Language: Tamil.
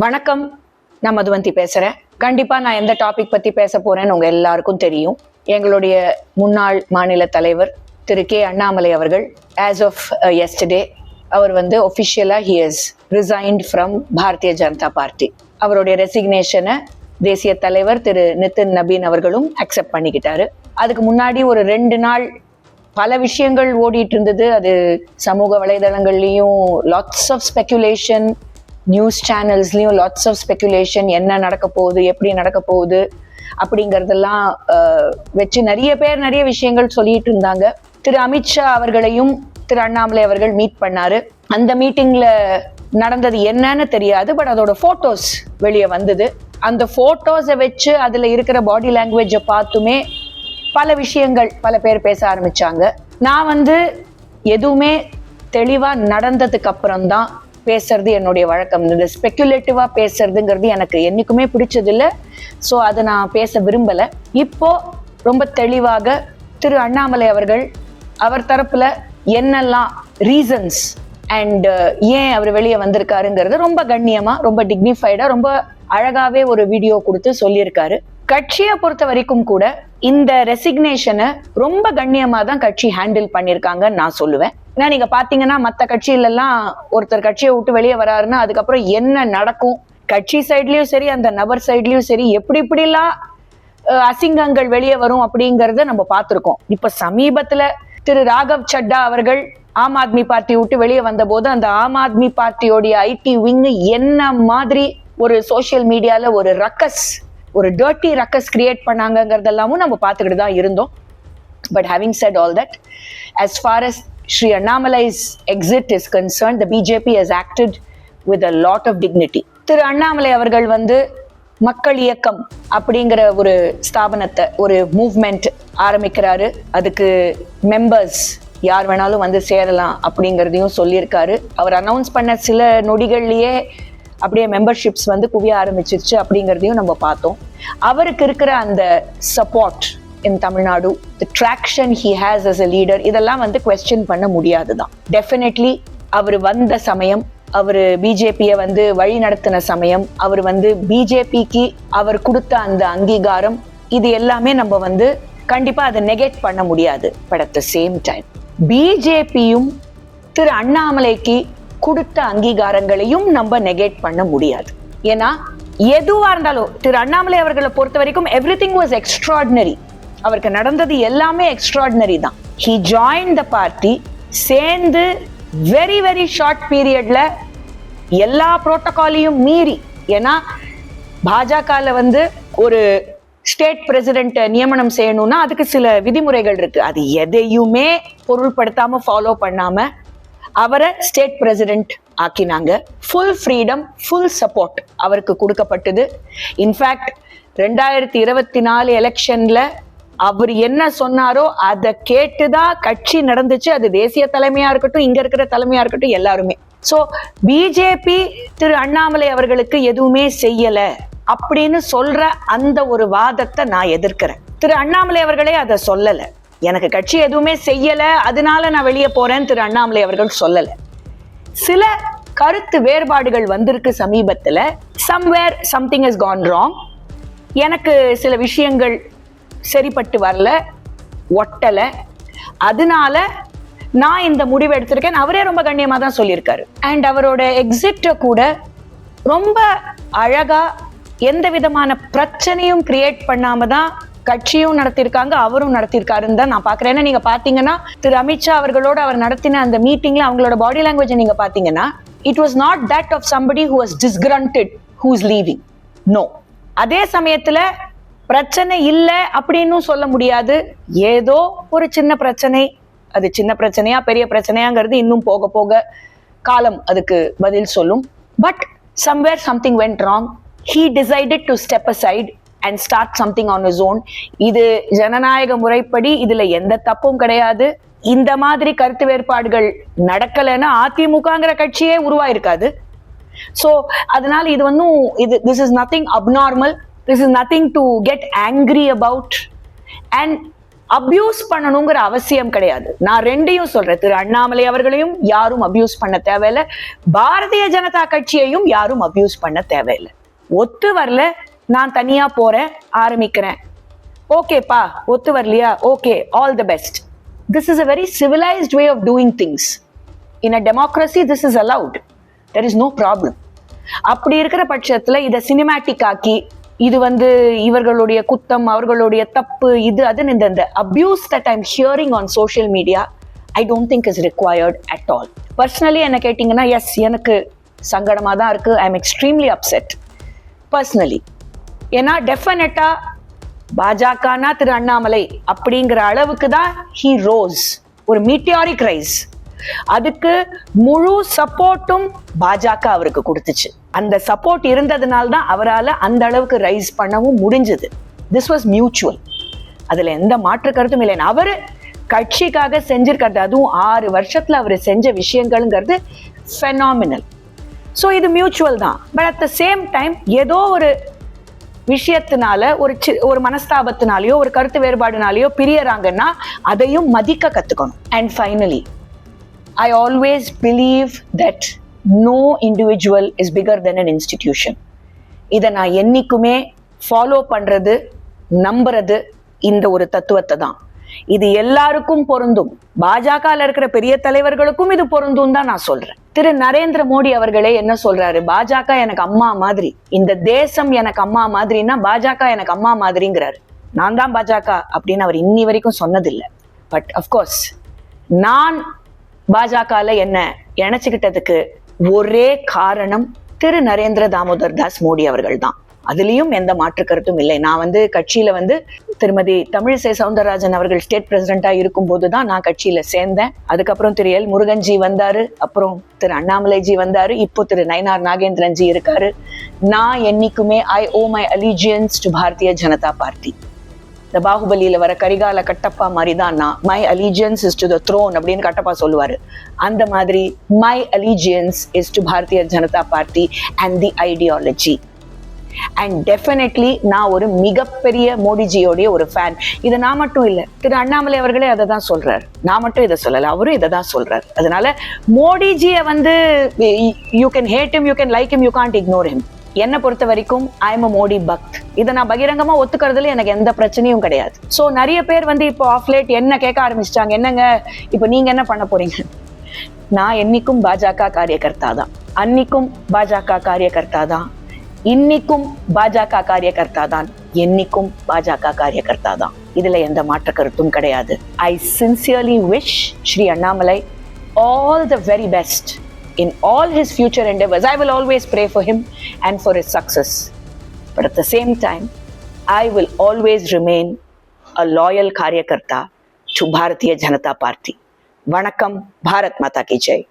வணக்கம், நான் மதுவந்தி பேசுறேன். கண்டிப்பா நான் எந்த டாபிக் பத்தி பேச போறேன்னு உங்க எல்லாருக்கும் தெரியும். எங்களுடைய முன்னாள் மாநில தலைவர் திரு கே அண்ணாமலை அவர்கள் as of yesterday அவர் ஒஃபிஷியலா he has resigned from Bharatiya Janata party. அவருடைய ரெசிக்னேஷனை தேசிய தலைவர் திரு நிதின் நபீன் அவர்களும் அக்செப்ட் பண்ணிக்கிட்டாரு. அதுக்கு முன்னாடி ஒரு 2 நாள் பல விஷயங்கள் ஓடிட்டு இருந்தது. அது சமூக வலைதளங்கள்லயும் லாட்ஸ் ஆஃப் ஸ்பெக்குலேஷன், நியூஸ் சேனல்ஸ்லயும் லாட்ஸ் ஆஃப் ஸ்பெக்குலேஷன், என்ன நடக்க போகுது, எப்படி நடக்க போகுது அப்படிங்கறதெல்லாம் வச்சு நிறைய பேர் நிறைய விஷயங்கள் சொல்லிட்டு இருந்தாங்க. திரு அமித்ஷா அவர்களையும் திரு அண்ணாமலை அவர்கள் மீட் பண்ணாரு. அந்த மீட்டிங்ல நடந்தது என்னன்னு தெரியாது, பட் அதோட போட்டோஸ் வெளியே வந்தது. அந்த போட்டோஸை வச்சு அதுல இருக்கிற பாடி லாங்குவேஜை பார்த்துமே பல விஷயங்கள் பல பேர் பேச ஆரம்பிச்சாங்க. நான் எதுவுமே தெளிவா நடந்ததுக்கு அப்புறம் தான் பேசுறது என்னுடைய வழக்கம். இந்த ஸ்பெக்குலேட்டிவா பேசுறதுங்கிறது எனக்கு என்னைக்குமே பிடிச்சது இல்லை. ஸோ அதை நான் பேச விரும்பலை. இப்போ ரொம்ப தெளிவாக திரு அண்ணாமலை அவர்கள் அவர் தரப்புல என்னெல்லாம் ரீசன்ஸ் அண்ட் ஏன் அவர் வெளியே வந்திருக்காருங்கிறது ரொம்ப கண்ணியமா, ரொம்ப டிக்னிஃபைடா, ரொம்ப அழகாவே ஒரு வீடியோ கொடுத்து சொல்லியிருக்காரு. கட்சியை பொறுத்த வரைக்கும் கூட இந்த ரெசிக்னேஷனை ரொம்ப கண்ணியமா தான் கட்சி ஹேண்டில் பண்ணியிருக்காங்கன்னு நான் சொல்லுவேன். ஏன்னா நீங்க பாத்தீங்கன்னா மற்ற கட்சியிலெல்லாம் ஒருத்தர் கட்சியை விட்டு வெளியே வராருன்னா அதுக்கப்புறம் என்ன நடக்கும், கட்சி சைட்லயும் சரி அந்த நபர் சைட்லயும் சரி எப்படி இப்படிலாம் அசிங்கங்கள் வெளியே வரும் அப்படிங்கறத நம்ம பார்த்திருக்கோம். இப்ப சமீபத்துல திரு ராகவ் சட்டா அவர்கள் ஆம் ஆத்மி பார்ட்டி விட்டு வெளியே வந்த போது அந்த ஆம் ஆத்மி பார்ட்டியோடைய ஐடி விங் என்ன மாதிரி ஒரு சோசியல் மீடியால ஒரு ரக்கஸ், ஒரு டர்ட்டி ரக்கஸ் கிரியேட் பண்ணாங்கிறதெல்லாமும் நம்ம பார்த்துக்கிட்டு தான் இருந்தோம். But having set all that, as far as Shri Annamalai's exit is concerned, the BJP has acted with a lot of dignity. Thiru Annamalai அவர்கள் மக்கள் இயக்கம் அப்படிங்கிற ஒரு ஸ்தாபனத்தை, ஒரு மூவ்மெண்ட் ஆரம்பிக்கிறாரு. அதுக்கு மெம்பர்ஸ் யார் வேணாலும் சேரலாம் அப்படிங்கிறதையும் சொல்லியிருக்காரு. அவர் அனௌன்ஸ் பண்ண சில நொடிகள்லயே அப்படியே மெம்பர்ஷிப்ஸ் குவிய ஆரம்பிச்சிருச்சு அப்படிங்கிறதையும் நம்ம பார்த்தோம். அவருக்கு இருக்கிற அந்த support in Tamil Nadu, the traction he has as a leader, இதெல்லாம் question பண்ண முடியாதுதான். டெஃபினெட்லி அவர் வந்த சமயம், அவர் பிஜேபியை வழி நடத்தின சமயம், அவர் பிஜேபிக்கு அவர் கொடுத்த அந்த அங்கீகாரம், இது எல்லாமே நம்ம கண்டிப்பா அதை நெகேட் பண்ண முடியாது. But at the same time பிஜேபியும் திரு அண்ணாமலைக்கு கொடுத்த அங்கீகாரங்களையும் நம்ம நெகேட் பண்ண முடியாது. ஏன்னா எதுவா இருந்தாலும் திரு அண்ணாமலை அவர்களை பொறுத்த வரைக்கும் எவ்ரிதிங் வாஸ் எக்ஸ்ட்ராடினரி. அவருக்கு நடந்தது எல்லாமே எக்ஸ்ட்ராடினரி தான். ஹி ஜாயின் த பார்ட்டி, சேர்ந்து வெரி வெரி ஷார்ட் பீரியட்ல எல்லா புரோட்டோகாலையும் மீறி, ஏன்னா பாஜகல ஒரு ஸ்டேட் பிரசிடென்ட் நியமனம் செய்யணும்னா அதுக்கு சில விதிமுறைகள் இருக்கு. அது எதையுமே பொருள்படுத்தாம ஃபாலோ பண்ணாம அவரை ஸ்டேட் பிரசிடென்ட் ஆக்கினாங்க. ஃபுல் ஃப்ரீடம், ஃபுல் சப்போர்ட் அவருக்கு கொடுக்கப்பட்டது. இன்ஃபேக்ட் 2024 எலெக்ஷன்ல அவர் என்ன சொன்னாரோ அதை கேட்டுதான் கட்சி நடந்துச்சு. அது தேசிய தலைமையா இருக்கட்டும், இங்க இருக்கிற தலைமையா இருக்கட்டும், எல்லாருமே. சோ பிஜேபி திரு அண்ணாமலை அவர்களுக்கு எதுவுமே செய்யல அப்படின்னு சொல்ற அந்த ஒரு வாதத்தை நான் எதிர்க்கிறேன். திரு அண்ணாமலை அவர்களே அதை சொல்லல. எனக்கு கட்சி எதுவுமே செய்யல அதனால நான் வெளியே போறேன்னு திரு அண்ணாமலை அவர்கள் சொல்லல. சில கருத்து வேறுபாடுகள் வந்திருக்கு சமீபத்துல. somewhere something has gone wrong. எனக்கு சில விஷயங்கள் சரிப்பட்டு வரல, ஒட்டல, அதனால நான் இந்த முடிவு எடுத்திருக்கேன். அவரே ரொம்ப கண்ணியமா தான் சொல்லியிருக்காரு. அண்ட் அவரோட எக்ஸிட்ட கூட ரொம்ப அழகா, எந்த விதமான பிரச்சனையும் கிரியேட் பண்ணாம தான் கட்சியும் நடத்திருக்காங்க, அவரும் நடத்திருக்காருன்னு தான் நான் பாக்குறேன். ஏன்னா நீங்க பாத்தீங்கன்னா திரு அமித்ஷா அவர்களோட அவர் நடத்தின அந்த மீட்டிங்ல அவங்களோட பாடி லாங்குவேஜ் நீங்க பாத்தீங்கன்னா, it was not that of somebody who was disgruntled who is leaving. No. அதே சமயத்துல பிரச்சனை இல்லை அப்படின்னு சொல்ல முடியாது. ஏதோ ஒரு சின்ன பிரச்சனை, அது சின்ன பிரச்சனையா பெரிய பிரச்சனையாங்கிறது இன்னும் போக போக காலம் அதுக்கு பதில் சொல்லும். But somewhere something went wrong. He decided to step aside and start something on his own. இது ஜனநாயக முறைப்படி இதுல எந்த தப்பும் கிடையாது. இந்த மாதிரி கருத்து வேறுபாடுகள் நடக்கலைன்னா அதிமுகங்கிற கட்சியே உருவாயிருக்காது. ஸோ அதனால இது this is nothing abnormal. This is nothing to get angry about. And abuse பண்ணணுங்கிற அவசியம் கிடையாது. நான் ரெண்டையும் சொல்றேன். திரு அண்ணாமலை அவர்களையும் யாரும் அபியூஸ் பண்ண தேவையில்லை, பாரதிய ஜனதா கட்சியையும் யாரும் அபியூஸ் பண்ண தேவையில்லை. ஒத்து வரல, நான் தனியா போறேன், ஆரம்பிக்கிறேன். ஓகேப்பா, ஒத்து வரலையா? Okay, all the best. This is a very civilized way of doing things. In a democracy this is allowed. There is no problem. அப்படி இருக்கிற பட்சத்துல இதை சினிமேட்டிக் ஆக்கி இது இவர்களுடைய குத்தம், அவர்களுடைய தப்பு, இது அதுன்னு இந்த abuse that I am hearing on social media I don't think is required at all. Personally என்ன கேட்டிங்கன்னா, எஸ், எனக்கு சங்கடமாக தான் இருக்கு. I am extremely upset personally. ஏன்னா டெஃபினட்டா பாஜகனா திரு அண்ணாமலை அப்படிங்கிற அளவுக்கு தான் ஹி ரோஸ், ஒரு மீட்டியாரிக் ரைஸ். அதுக்கு முழு சப்போர்ட்டும் பாஜக அவருக்கு கொடுத்துச்சு. அந்த சப்போர்ட் இருந்ததுனால தான் அவரால் அந்த அளவுக்கு ரைஸ் பண்ணவும் முடிஞ்சது. This was mutual. அதுல எந்த மாற்று கருத்தும் இல்லை. அவரு கட்சிக்காக செஞ்சிருக்கிறது, அதுவும் 6 வருஷத்துல அவர் செஞ்ச விஷயங்கள்ங்கிறது ஃபெனாமினல். ஸோ இது மியூச்சுவல் தான். But at the same time ஏதோ ஒரு விஷயத்தினால ஒரு மனஸ்தாபத்தினாலேயோ ஒரு கருத்து வேறுபாடுனாலேயோ பிரியறாங்கன்னா அதையும் மதிக்க கத்துக்கணும். And finally, I always believe that no individual is bigger than an institution. இதை நான் என்னைக்குமே ஃபாலோ பண்றது, நம்புறது இந்த ஒரு தத்துவத்தை தான். இது எல்லாருக்கும் பொருந்தும். பாஜகவில் இருக்கிற பெரிய தலைவர்களுக்கும் இது பொருந்தும் தான் நான் சொல்றேன். திரு நரேந்திர மோடி அவர்களே என்ன சொல்றாரு, பாஜக எனக்கு அம்மா மாதிரி, இந்த தேசம் எனக்கு அம்மா மாதிரின்னா பாஜக எனக்கு அம்மா மாதிரிங்கிறாரு. நான் தான் பாஜக அப்படின்னு அவர் இன்னி வரைக்கும் சொன்னதில்லை. பட் அஃப்கோர்ஸ் நான் பாஜகல என்ன இணைச்சுக்கிட்டதுக்கு ஒரே காரணம் திரு நரேந்திர தாமோதர் தாஸ் மோடி அவர்கள் தான். அதுலயும் எந்த மாற்று கருத்தும் இல்லை. நான் கட்சியில திருமதி தமிழிசை சவுந்தரராஜன் அவர்கள் ஸ்டேட் பிரசிடென்டா இருக்கும் போதுதான் நான் கட்சியில சேர்ந்தேன். அதுக்கப்புறம் திரு எல் முருகன்ஜி வந்தாரு, அப்புறம் திரு அண்ணாமலைஜி வந்தாரு, இப்போ திரு நயினார் நாகேந்திரன்ஜி இருக்காரு. நான் என்னைக்குமே I owe my allegiance to Bharatiya Janata party. இந்த பாகுபலியில வர கரிகால கட்டப்பா மாதிரி தான் நான், my allegiance is to the throne அப்படின்னு கட்டப்பா சொல்லுவாரு. அந்த மாதிரி my allegiance is to Bharatiya Janata party and the ideology. And definitely நான் ஒரு மிகப்பெரிய மோடிஜியோடைய ஒரு ஃபேன். இது நான் மட்டும் இல்லை, திரு அண்ணாமலை அவர்களே அதை தான் சொல்றாரு. நான் மட்டும் இதை சொல்லலை, அவரும் இதை தான் சொல்றாரு. அதனால மோடிஜியை you can hate him, you can like him, you can't ignore him. என்னை பொறுத்த வரைக்கும் I am a Modi bhakt. இதை நான் பகிரங்கமா ஒத்துக்கிறதுல எனக்கு எந்த பிரச்சனையும் கிடையாது. ஸோ நிறைய பேர் இப்போ ஆஃப்லேட் என்ன கேட்க ஆரம்பிச்சிட்டாங்க, என்னங்க இப்போ நீங்க என்ன பண்ண போறீங்க? நான் என்னைக்கும் பாஜக காரியகர்த்தா தான், அன்னைக்கும் பாஜக காரியகர்த்தா தான், இன்னைக்கும் பாஜக காரியகர்த்தா தான், என்னைக்கும் பாஜக காரியகர்த்தா தான். இதுல எந்த மாற்ற கருத்தும் கிடையாது. I sincerely wish Shri Annamalai all the very best in all his future endeavors. I will always pray for him and for his success. But at the same time, I will always remain a loyal karyakarta to Bharatiya Janata Party. Vanakkam, Bharat Mata ki Jai.